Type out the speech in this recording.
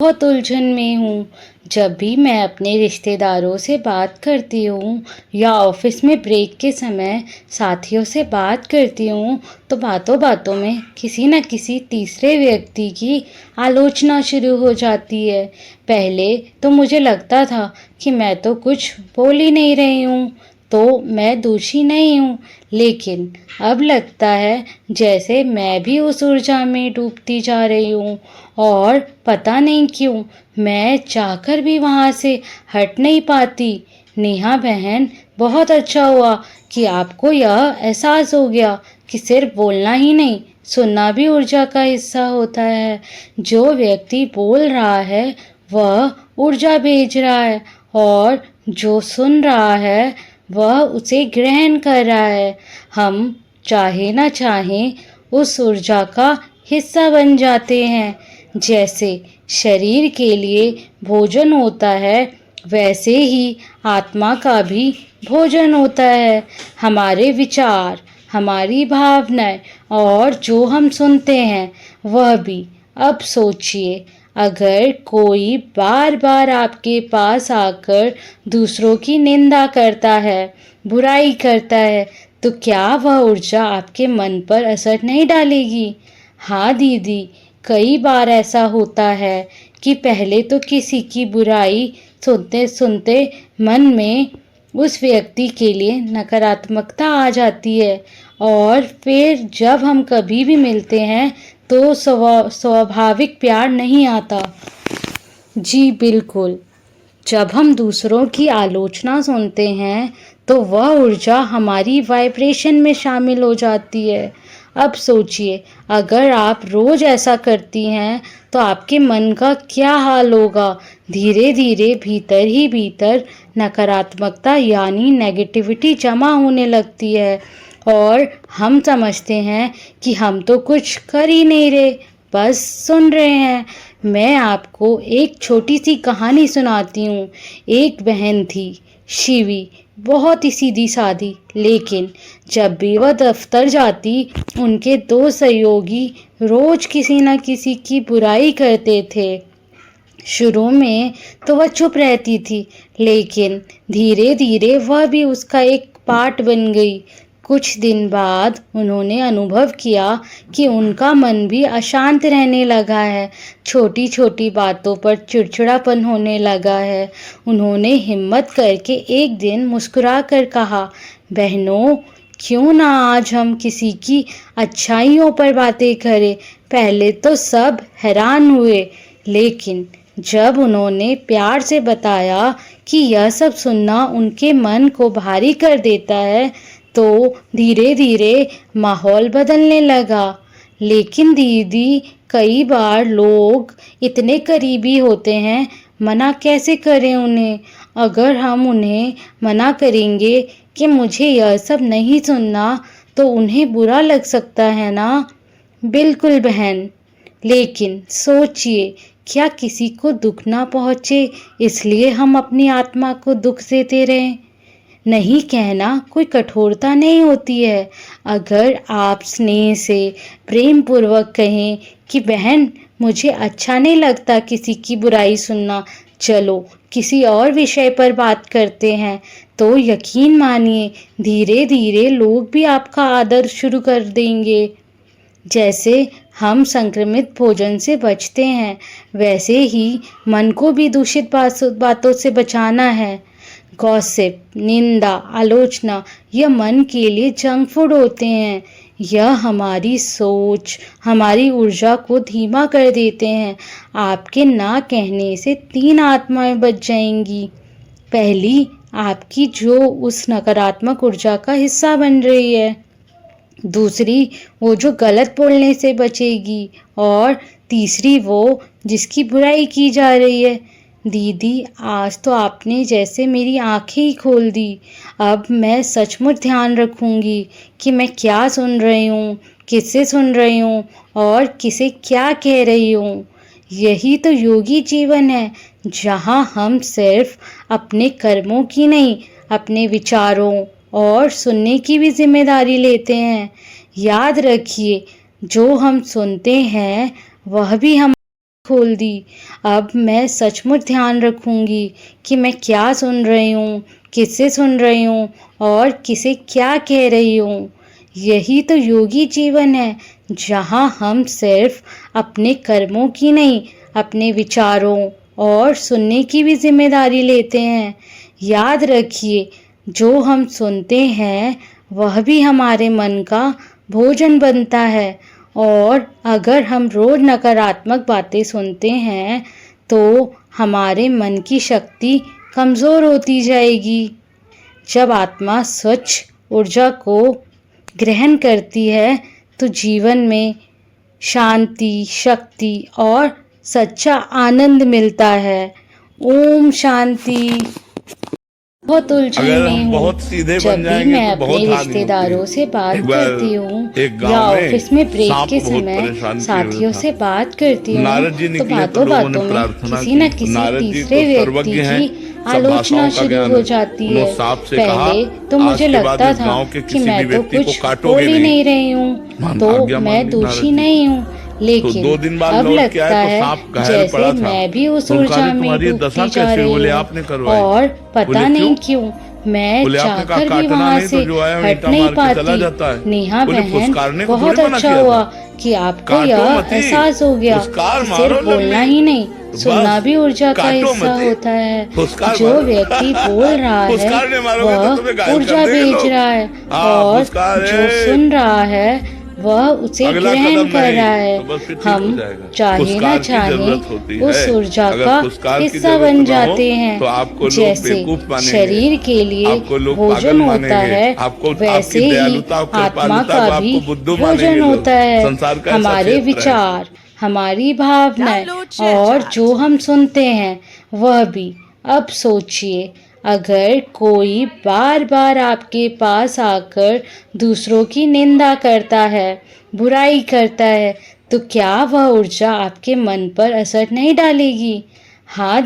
बहुत उलझन में हूँ। जब भी मैं अपने रिश्तेदारों से बात करती हूँ या ऑफिस में ब्रेक के समय साथियों से बात करती हूँ तो बातों बातों में किसी न किसी तीसरे व्यक्ति की आलोचना शुरू हो जाती है। पहले तो मुझे लगता था कि मैं तो कुछ बोल ही नहीं रही हूँ, तो मैं दोषी नहीं हूँ, लेकिन अब लगता है जैसे मैं भी उस ऊर्जा में डूबती जा रही हूँ और पता नहीं क्यों मैं चाहकर भी वहाँ से हट नहीं पाती। नेहा बहन, बहुत अच्छा हुआ कि आपको यह एहसास हो गया कि सिर्फ बोलना ही नहीं, सुनना भी ऊर्जा का हिस्सा होता है। जो व्यक्ति बोल रहा है वह ऊर्जा भेज रहा है और जो सुन रहा है वह उसे ग्रहण कर रहा है। हम चाहे ना चाहे उस ऊर्जा का हिस्सा बन जाते हैं। जैसे शरीर के लिए भोजन होता है, वैसे ही आत्मा का भी भोजन होता है। हमारे विचार, हमारी भावनाएं और जो हम सुनते हैं वह भी। अब सोचिए, अगर कोई बार बार आपके पास आकर दूसरों की निंदा करता है, बुराई करता है, तो क्या वह ऊर्जा आपके मन पर असर नहीं डालेगी? हाँ दीदी, कई बार ऐसा होता है कि पहले तो किसी की बुराई सुनते सुनते मन में उस व्यक्ति के लिए नकारात्मकता आ जाती है और फिर जब हम कभी भी मिलते हैं तो स्वाभाविक प्यार नहीं आता। जी बिल्कुल, जब हम दूसरों की आलोचना सुनते हैं तो वह ऊर्जा हमारी वाइब्रेशन में शामिल हो जाती है। अब सोचिए, अगर आप रोज ऐसा करती हैं तो आपके मन का क्या हाल होगा। धीरे धीरे भीतर ही भीतर नकारात्मकता यानी नेगेटिविटी जमा होने लगती है और हम समझते हैं कि हम तो कुछ कर ही नहीं रहे, बस सुन रहे हैं। मैं आपको एक छोटी सी कहानी सुनाती हूँ। एक बहन थी, शिवी, बहुत ही सीधी सादी, लेकिन जब भी वह दफ्तर जाती उनके दो सहयोगी रोज किसी न किसी की बुराई करते थे। शुरू में तो वह चुप रहती थी, लेकिन धीरे धीरे वह भी उसका एक पार्ट बन गई। कुछ दिन बाद उन्होंने अनुभव किया कि उनका मन भी अशांत रहने लगा है, छोटी छोटी बातों पर चिड़चिड़ापन होने लगा है। उन्होंने हिम्मत करके एक दिन मुस्कुरा कर कहा, बहनों, क्यों ना आज हम किसी की अच्छाइयों पर बातें करें। पहले तो सब हैरान हुए, लेकिन जब उन्होंने प्यार से बताया कि यह सब सुनना उनके मन को भारी कर देता है, तो धीरे धीरे माहौल बदलने लगा। लेकिन दीदी, कई बार लोग इतने करीबी होते हैं, मना कैसे करें उन्हें? अगर हम उन्हें मना करेंगे कि मुझे यह सब नहीं सुनना, तो उन्हें बुरा लग सकता है ना? बिल्कुल बहन, लेकिन सोचिए, क्या किसी को दुख ना पहुँचे इसलिए हम अपनी आत्मा को दुख देते रहें? नहीं कहना कोई कठोरता नहीं होती है। अगर आप स्नेह से, प्रेम पूर्वक कहें कि बहन, मुझे अच्छा नहीं लगता किसी की बुराई सुनना, चलो किसी और विषय पर बात करते हैं, तो यकीन मानिए धीरे धीरे लोग भी आपका आदर शुरू कर देंगे। जैसे हम संक्रमित भोजन से बचते हैं, वैसे ही मन को भी दूषित बातों से बचाना है। गॉसिप, निंदा, आलोचना, यह मन के लिए जंक फूड होते हैं। यह हमारी सोच, हमारी ऊर्जा को धीमा कर देते हैं। आपके ना कहने से 3 आत्माएं बच जाएंगी। पहली, आपकी जो उस नकारात्मक ऊर्जा का हिस्सा बन रही है। दूसरी, वो जो गलत बोलने से बचेगी। और तीसरी, वो जिसकी बुराई की जा रही है। दीदी, आज तो आपने जैसे मेरी आंखें ही खोल दी। अब मैं सचमुच ध्यान रखूंगी कि मैं क्या सुन रही हूँ, किससे सुन रही हूँ और किसे क्या कह रही हूँ। यही तो योगी जीवन है, जहाँ हम सिर्फ अपने कर्मों की नहीं, अपने विचारों और सुनने की भी जिम्मेदारी लेते हैं। याद रखिए, जो हम सुनते हैं वह भी हम खोल दी। अब मैं सचमुच ध्यान रखूंगी कि मैं क्या सुन रही हूँ, किससे सुन रही हूँ और किसे क्या कह रही हूँ। यही तो योगी जीवन है, जहाँ हम सिर्फ अपने कर्मों की नहीं, अपने विचारों और सुनने की भी जिम्मेदारी लेते हैं। याद रखिए, जो हम सुनते हैं वह भी हमारे मन का भोजन बनता है, और अगर हम रोज नकारात्मक बातें सुनते हैं तो हमारे मन की शक्ति कमज़ोर होती जाएगी। जब आत्मा स्वच्छ ऊर्जा को ग्रहण करती है तो जीवन में शांति, शक्ति और सच्चा आनंद मिलता है। ओम शांति। बहुत उलझन अगर में हम हूँ। बहुत सीधे जब बन भी जाएंगे मैं तो अपने बहुत हानि रिश्तेदारों होती से है। बात एक करती बार हूँ एक या गांव में ऑफिस में ब्रेक सांप के बहुत समय परेशान किए हुए साथियों था। से बात करती हूँ नारद जी तो निकले तो बातों लोगों ने बातों में प्रार्थना किसी न की। किसी नारद जी तीसरे तो व्यक्ति सर्वज्ञ हैं, की सब आलोचना भाषाओं का शुरू ज्ञान हो है। जाती है। उन्होंने सांप से कहा, पहले तो आज मुझे के बाद लगता इस था गांव के कि किसी भी मैं तो व्यक्ति को कुछ काटोगे बोल ही नहीं रही हूँ, मान तो आज्ञा मान मैं ली नारद दोषी जी की। नहीं हूँ। तो लेकिन 2 दिन बाद अब लौट के आए लगता तो है सांप घायल जैसे पड़ा था। मैं भी उस उन्होंने कहा, ऊर्जा अरे में तुम्हारी ये दशा डूबती जा कैसे हुई? रही बोले हूँ, आपने करवाई। और पता बोले नहीं क्यों? क्यों मैं बोले आपने कहा चाहकर भी काटना वहां नहीं से तो जो आया हट ईंटा नहीं मार के चला पाती। जाता है। नेहा बोले बहन, फुसकारने को बहुत थोड़ी मना अच्छा किया हुआ था। कि आपको काटो यह मती, एहसास हो गया फुसकार कि मारो सिर्फ बोलना लंबी, ही नहीं, सुनना बस भी ऊर्जा का काटो हिस्सा मती, होता है। फुसकार जो मारो। व्यक्ति बोल रहा है फुसकार नहीं मारोगे तो तुम्हें वह घायल कर ऊर्जा देंगे भेज लोग। रहा है, हाँ और फुसकार जो है, सुन रहा है वह उसे अगला ग्रहण कदम कर नहीं रहा है। तो बस फिर ठीक हो हम जाएगा। चाहे ना फुसकार की चाहे जरूरत होती उस है। ऊर्जा अगर का फुसकार की हिस्सा जरूरत बन ना हो जाते हैं। तो आपको लोग जैसे बेवकूफ मानेंगे, शरीर के लिए आपको लोग पागल भोजन होता मानेंगे, है, आपको आपकी वैसे ही दयालुता और आत्मा कृपालुता का को भी आपको बुद्धू भोजन मानेंगे लोग। होता है। संसार का ऐसा हमारे क्षेत्र है। विचार, हमारी भावनाएं Download और ShareChat. जो हम सुनते हैं वह भी। अब सोचिए, अगर कोई बार बार आपके पास आकर दूसरों की निंदा करता है, बुराई करता है, तो क्या वह ऊर्जा आपके मन पर असर नहीं डालेगी? हाँ,